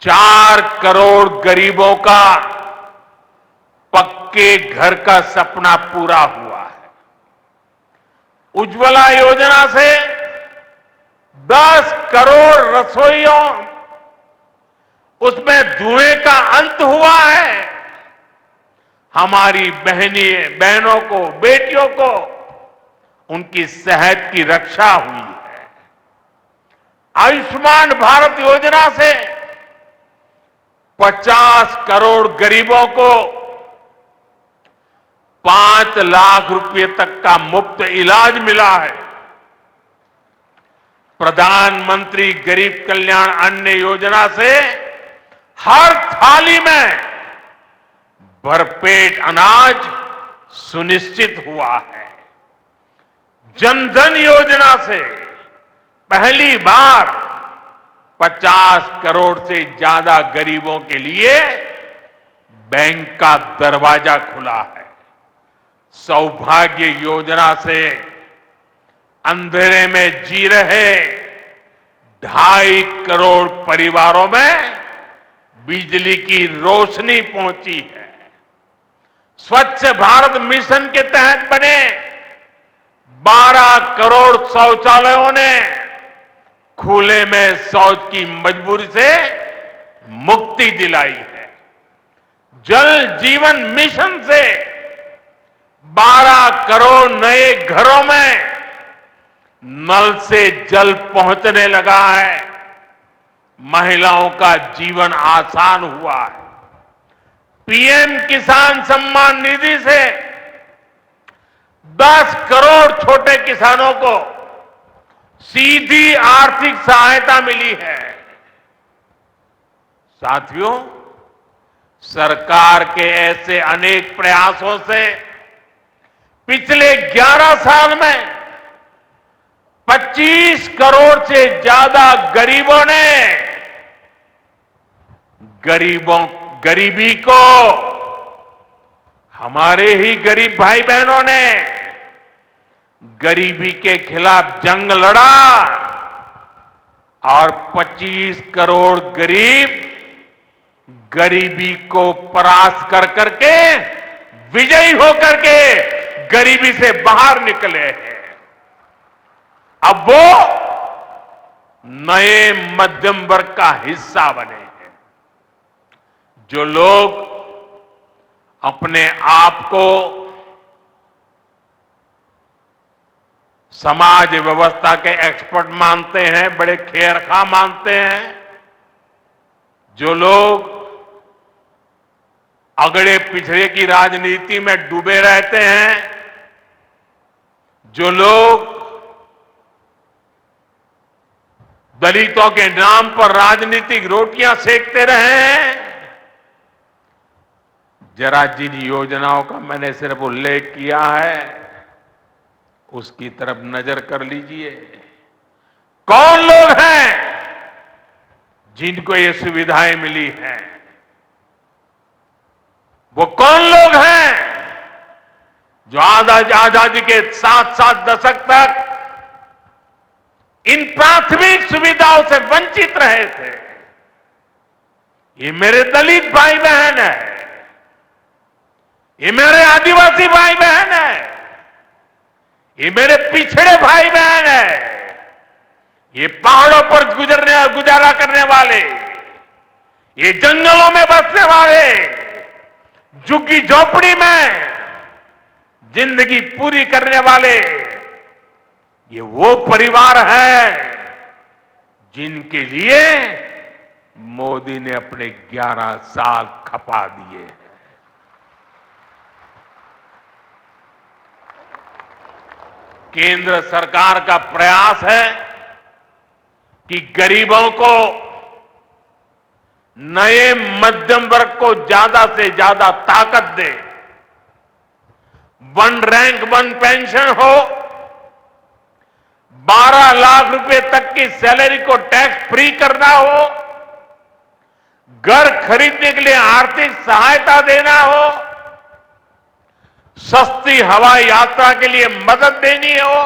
4 करोड़ गरीबों का पक्के घर का सपना पूरा हुआ है। उज्ज्वला योजना से 10 करोड़ रसोइयों उसमें धुएं का अंत हुआ है। हमारी बहनों को, बेटियों को उनकी सेहत की रक्षा हुई है। आयुष्मान भारत योजना से 50 करोड़ गरीबों को 5 लाख रुपए तक का मुफ्त इलाज मिला है। प्रधानमंत्री गरीब कल्याण अन्न योजना से हर थाली में भरपेट अनाज सुनिश्चित हुआ है। जन धन योजना से पहली बार 50 करोड़ से ज्यादा गरीबों के लिए बैंक का दरवाजा खुला है। सौभाग्य योजना से अंधेरे में जी रहे 2.5 करोड़ परिवारों में बिजली की रोशनी पहुंची है। स्वच्छ भारत मिशन के तहत बने 12 करोड़ शौचालयों ने खुले में शौच की मजबूरी से मुक्ति दिलाई है। जल जीवन मिशन से 12 करोड़ नए घरों में नल से जल पहुंचने लगा है। महिलाओं का जीवन आसान हुआ है। पीएम किसान सम्मान निधि से 10 करोड़ छोटे किसानों को सीधी आर्थिक सहायता मिली है। साथियों, सरकार के ऐसे अनेक प्रयासों से पिछले 11 साल में 25 करोड़ से ज्यादा गरीबों ने गरीबी को, हमारे ही गरीब भाई बहनों ने गरीबी के खिलाफ जंग लड़ा और 25 करोड़ गरीब गरीबी को परास्त कर करके विजयी होकर के गरीबी से बाहर निकले हैं। अब वो नए मध्यम वर्ग का हिस्सा बने हैं। जो लोग अपने आप को समाज व्यवस्था के एक्सपर्ट मानते हैं, बड़े खेरखा मानते हैं, जो लोग अगड़े पिछड़े की राजनीति में डूबे रहते हैं, जो लोग दलितों के नाम पर राजनीतिक रोटियां सेकते रहे हैं, जरा जिन योजनाओं का मैंने सिर्फ उल्लेख किया है उसकी तरफ नजर कर लीजिए। कौन लोग हैं जिनको ये सुविधाएं मिली हैं? वो कौन लोग हैं जो आजादी के 7 दशक तक इन प्राथमिक सुविधाओं से वंचित रहे थे? ये मेरे दलित भाई बहन है, ये मेरे आदिवासी भाई बहन है, ये मेरे पिछड़े भाई बहन है, ये पहाड़ों पर गुजारा करने वाले, ये जंगलों में बसने वाले, झुग्गी झोपड़ी में जिंदगी पूरी करने वाले, ये वो परिवार है जिनके लिए मोदी ने अपने 11 साल खपा दिए हैं। केंद्र सरकार का प्रयास है कि गरीबों को, नए मध्यम वर्ग को ज्यादा से ज्यादा ताकत दे। 1 रैंक 1 पेंशन हो, 12 लाख रुपए तक की सैलरी को टैक्स फ्री करना हो, घर खरीदने के लिए आर्थिक सहायता देना हो, सस्ती हवाई यात्रा के लिए मदद देनी हो,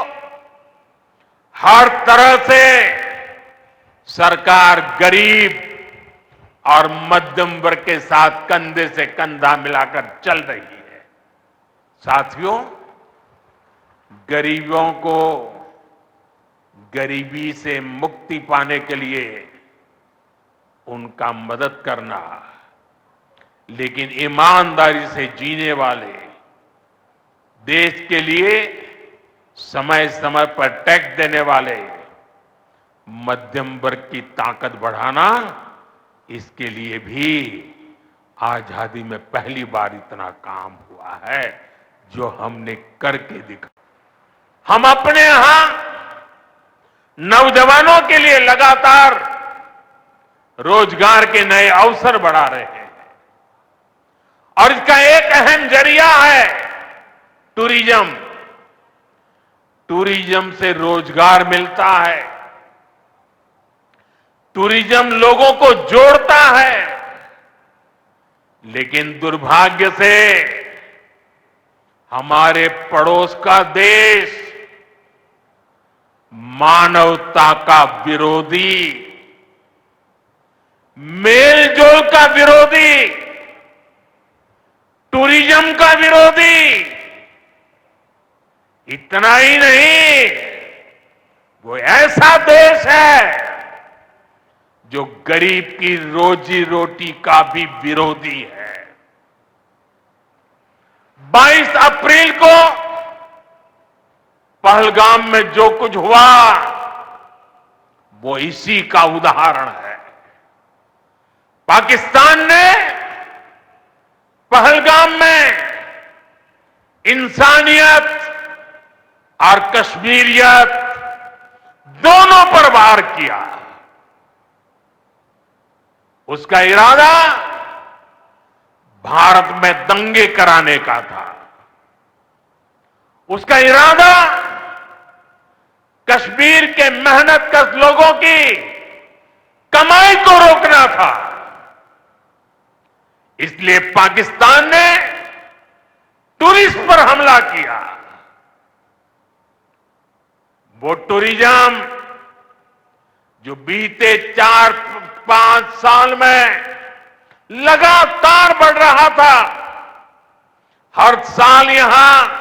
हर तरह से सरकार गरीब और मध्यम वर्ग के साथ कंधे से कंधा मिलाकर चल रही है। साथियों, गरीबों को गरीबी से मुक्ति पाने के लिए उनका मदद करना, लेकिन ईमानदारी से जीने वाले, देश के लिए समय समय पर टैक्स देने वाले मध्यम वर्ग की ताकत बढ़ाना, इसके लिए भी आजादी में पहली बार इतना काम हुआ है जो हमने करके दिखा। हम अपने यहां नौजवानों के लिए लगातार रोजगार के नए अवसर बढ़ा रहे हैं और इसका एक अहम जरिया है टूरिज्म। टूरिज्म से रोजगार मिलता है, टूरिज्म लोगों को जोड़ता है, लेकिन दुर्भाग्य से हमारे पड़ोस का देश मानवता का विरोधी, मेलजोल का विरोधी, टूरिज्म का विरोधी, इतना ही नहीं, वो ऐसा देश है जो गरीब की रोजी रोटी का भी विरोधी है। 22 अप्रैल को पहलगाम में जो कुछ हुआ वो इसी का उदाहरण है। पाकिस्तान ने पहलगाम में इंसानियत और कश्मीरियत दोनों पर वार किया। उसका इरादा भारत में दंगे कराने का था। उसका इरादा कश्मीर के मेहनतकश लोगों की कमाई को रोकना था। इसलिए पाकिस्तान ने टूरिस्ट पर हमला किया। वो टूरिज्म जो बीते 4-5 साल में लगातार बढ़ रहा था, हर साल यहां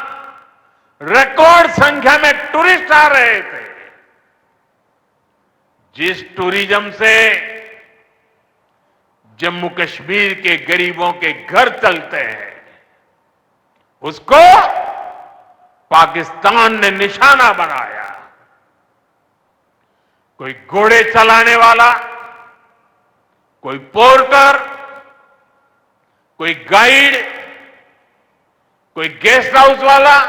रिकॉर्ड संख्या में टूरिस्ट आ रहे थे। जिस टूरिज्म से जम्मू कश्मीर के गरीबों के घर चलते हैं, उसको पाकिस्तान ने निशाना बनाया। कोई घोड़े चलाने वाला, कोई पोर्टर, कोई गाइड, कोई गेस्ट हाउस वाला,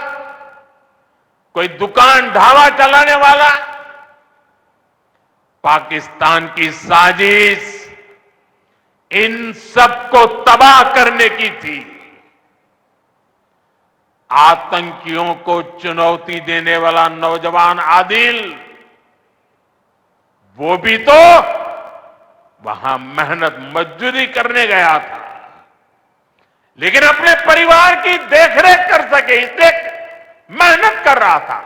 कोई दुकान ढाबा चलाने वाला, पाकिस्तान की साजिश इन सबको तबाह करने की थी। आतंकियों को चुनौती देने वाला नौजवान आदिल, वो भी तो वहां मेहनत मजदूरी करने गया था, लेकिन अपने परिवार की देखरेख कर सके इसलिए मेहनत कर रहा था।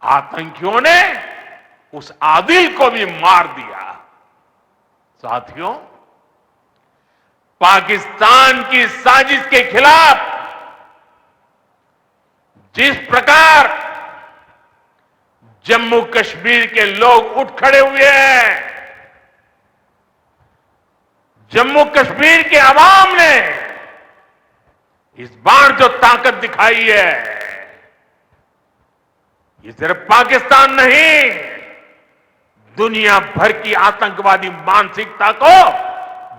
आतंकियों ने उस आदिल को भी मार दिया। साथियों, पाकिस्तान की साजिश के खिलाफ जिस प्रकार जम्मू कश्मीर के लोग उठ खड़े हुए हैं, जम्मू कश्मीर के अवाम ने इस बार जो ताकत दिखाई है, ये सिर्फ पाकिस्तान नहीं, दुनिया भर की आतंकवादी मानसिकता को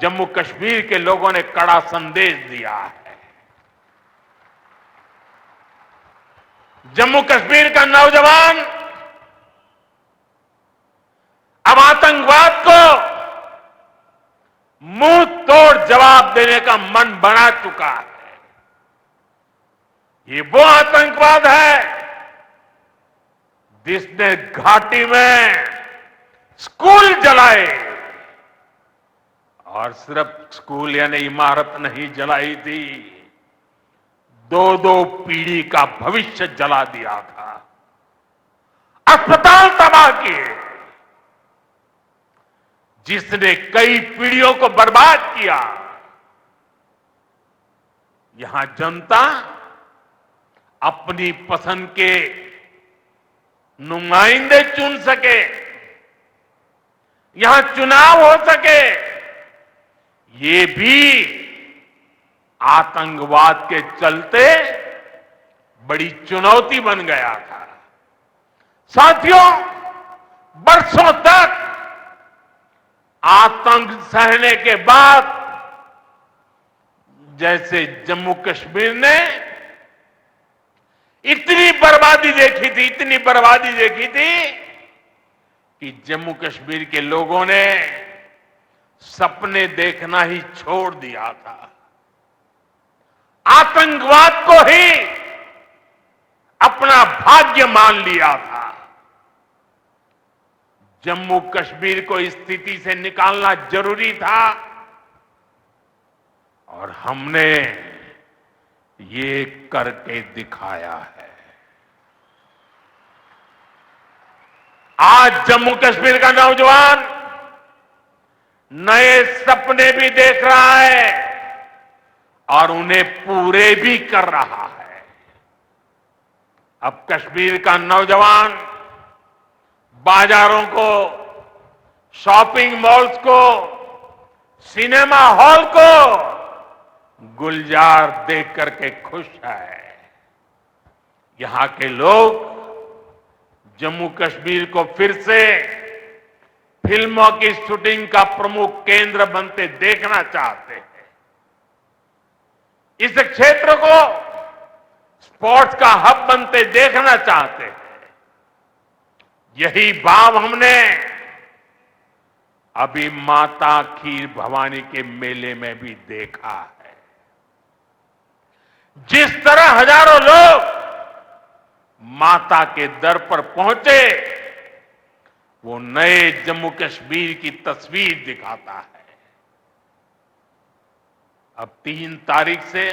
जम्मू कश्मीर के लोगों ने कड़ा संदेश दिया है। जम्मू कश्मीर का नौजवान अब आतंकवाद को मुंह तोड़ जवाब देने का मन बना चुका है। ये वो आतंकवाद है जिसने घाटी में स्कूल जलाए, और सिर्फ स्कूल यानी इमारत नहीं जलाई थी, 2-2 पीढ़ी का भविष्य जला दिया था, अस्पताल तबाह किए। जिसने कई पीढ़ियों को बर्बाद किया, यहां जनता अपनी पसंद के नुमाइंदे चुन सके, यहां चुनाव हो सके, ये भी आतंकवाद के चलते बड़ी चुनौती बन गया था। साथियों, बरसों तक आतंक सहने के बाद जैसे जम्मू कश्मीर ने इतनी बर्बादी देखी थी कि जम्मू कश्मीर के लोगों ने सपने देखना ही छोड़ दिया था। आतंकवाद को ही अपना भाग्य मान लिया था। जम्मू कश्मीर को इस स्थिति से निकालना जरूरी था और हमने ये करके दिखाया है। आज जम्मू कश्मीर का नौजवान नए सपने भी देख रहा है और उन्हें पूरे भी कर रहा है। अब कश्मीर का नौजवान बाजारों को, शॉपिंग मॉल्स को, सिनेमा हॉल को गुलजार देख करके खुश है। यहां के लोग जम्मू कश्मीर को फिर से फिल्मों की शूटिंग का प्रमुख केंद्र बनते देखना चाहते हैं। इस क्षेत्र को स्पोर्ट्स का हब बनते देखना चाहते हैं। यही भाव हमने अभी माता खीर भवानी के मेले में भी देखा है। जिस तरह हजारों लोग माता के दर पर पहुंचे, वो नए जम्मू कश्मीर की तस्वीर दिखाता है। अब 3 तारीख से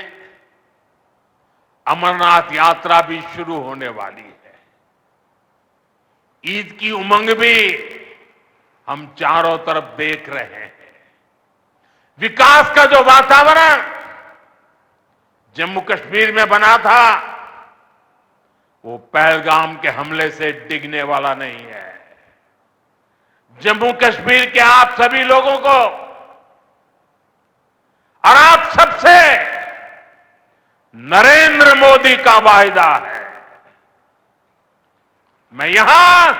अमरनाथ यात्रा भी शुरू होने वाली है। ईद की उमंग भी हम चारों तरफ देख रहे हैं। विकास का जो वातावरण जम्मू कश्मीर में बना था, वो पहलगाम के हमले से डिगने वाला नहीं है। जम्मू कश्मीर के आप सभी लोगों को और आप सबसे नरेंद्र मोदी का वायदा है। मैं यहां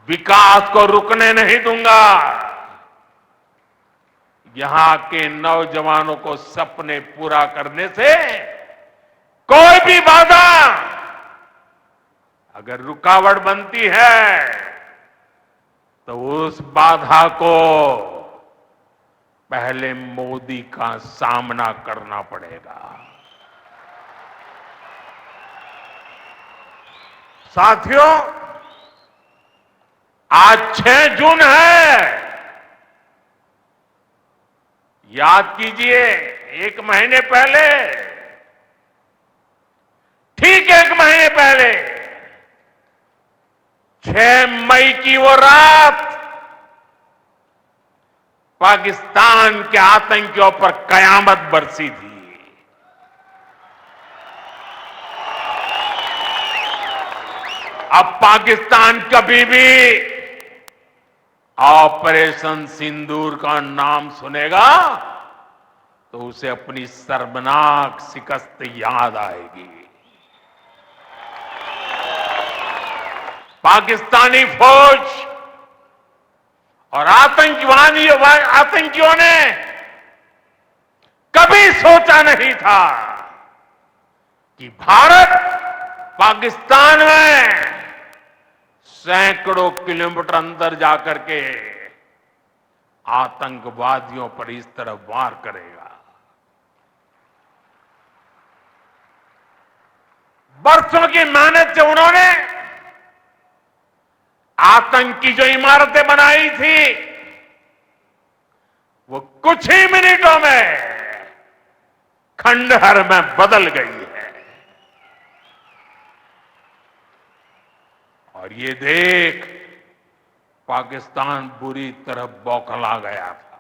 विकास को रुकने नहीं दूंगा। यहां के नौजवानों को सपने पूरा करने से कोई भी बाधा अगर रुकावट बनती है तो उस बाधा को पहले मोदी का सामना करना पड़ेगा। साथियों, आज 6 जून है। याद कीजिए, 1 महीने पहले, ठीक 1 महीने पहले 6 मई की वो रात पाकिस्तान के आतंकियों पर कयामत बरसी थी। अब पाकिस्तान कभी भी ऑपरेशन सिंदूर का नाम सुनेगा तो उसे अपनी शर्मनाक शिकस्त याद आएगी। पाकिस्तानी फौज और आतंकियों ने कभी सोचा नहीं था कि भारत पाकिस्तान में सैकड़ों किलोमीटर अंदर जाकर के आतंकवादियों पर इस तरह वार करेगा। बरसों की मेहनत से उन्होंने आतंक की जो इमारतें बनाई थी, वो कुछ ही मिनटों में खंडहर में बदल गई है। और ये देख पाकिस्तान बुरी तरह बौखला गया था।